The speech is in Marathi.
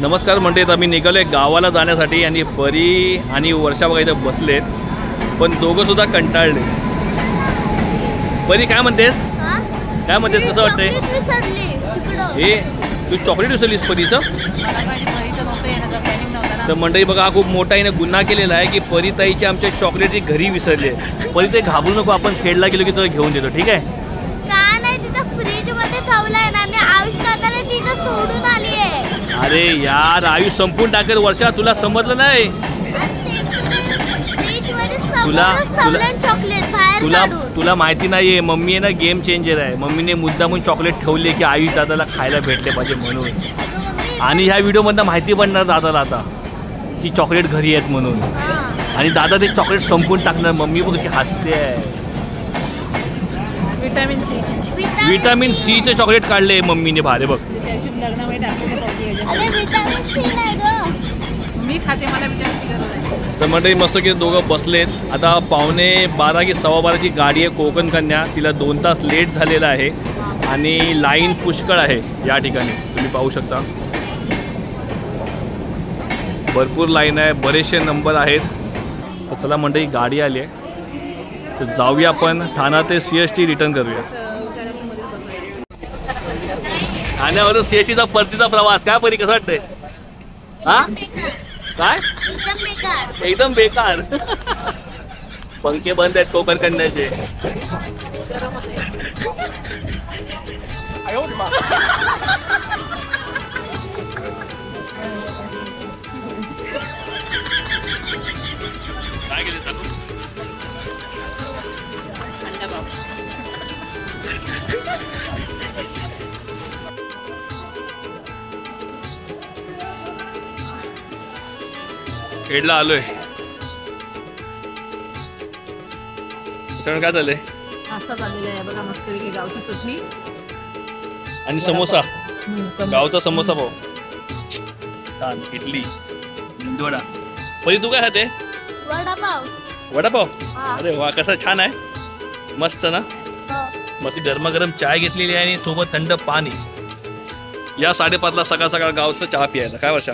नमस्कार म्हणते, आम्ही निघालोय गावाला जाण्यासाठी आणि परी आणि वर्षा बघा इथं बसलेत, पण दोघं सुद्धा कंटाळले. परी काय म्हणतेस? काय म्हणतेस, कसं वाटतंय? हे तू चॉकलेट विसरलीस परीचं? तर मंडळी बघा, हा खूप मोठा हिने गुन्हा केलेला आहे की परीताईची आमच्या चॉकलेट घरी विसरली आहे. परी ते घाबरू नको, आपण खेळला गेलो की तुला घेऊन देतो, ठीक आहे? का नाही, तिथं फ्रीज मध्ये ठेवलाय ना आणि आयुष दादाला तिथं सोडून आली आहे. अरे यार, आयुष संपून टाकेल वर्षा, तुला समजलं नाही? तुला माहिती नाहीये, मम्मी आहे ना गेम चेंजर आहे. मम्मीने मुद्दामून चॉकलेट ठेवले की आयुष दादाला खायला भेटले पाहिजे म्हणून. आणि ह्या व्हिडिओ मधनं माहिती पडणार दादाला आता की चॉकलेट घरी आहेत म्हणून, आणि दादा ते चॉकलेट संपून टाकणार. मम्मी बघ की हसते आहे. विटामिन सी चे चॉकलेट काढले मम्मीने भारे बघ. तर मंडळी मस्त की दोघं बसलेत. आता 11:15 की 12:15ची गाडी आहे कोकण कन्या. तिला 2 तास लेट झालेला आहे आणि लाईन पुष्कळ आहे या ठिकाणी, तुम्ही पाहू शकता. भरपूर लाईन आहे, बरेचसे नंबर आहेत. तर चला मंडळी, गाडी आली आहे तर जाऊया आपण ठाणा ते CST रिटर्न करूया. ठाण्यावरून CSTचा परतीचा प्रवास काय परी, कसं वाटतंय? हा काय एकदम बेकार. पंखे बंद आहेत कोकण कन्याचे. काय गेले चालू? खेडला आलोय. काय झालंय? नाश्ता चाललेला आहे बघा, मस्तपैकी गावची चटणी आणि समोसा, गावचा समोसा पाव, छान इडली, मेंदूवडा. परी तू काय खाते? वडापाव. वडापाव? अरे वा, कसा छान आहे, मस्त ना. मस्त गरमागरम चाय घेतलेली आहे आणि सोबत थंड पाणी. या 5:30ला सकाळ सकाळ गावचं चहा प्यायला काय वर्षा?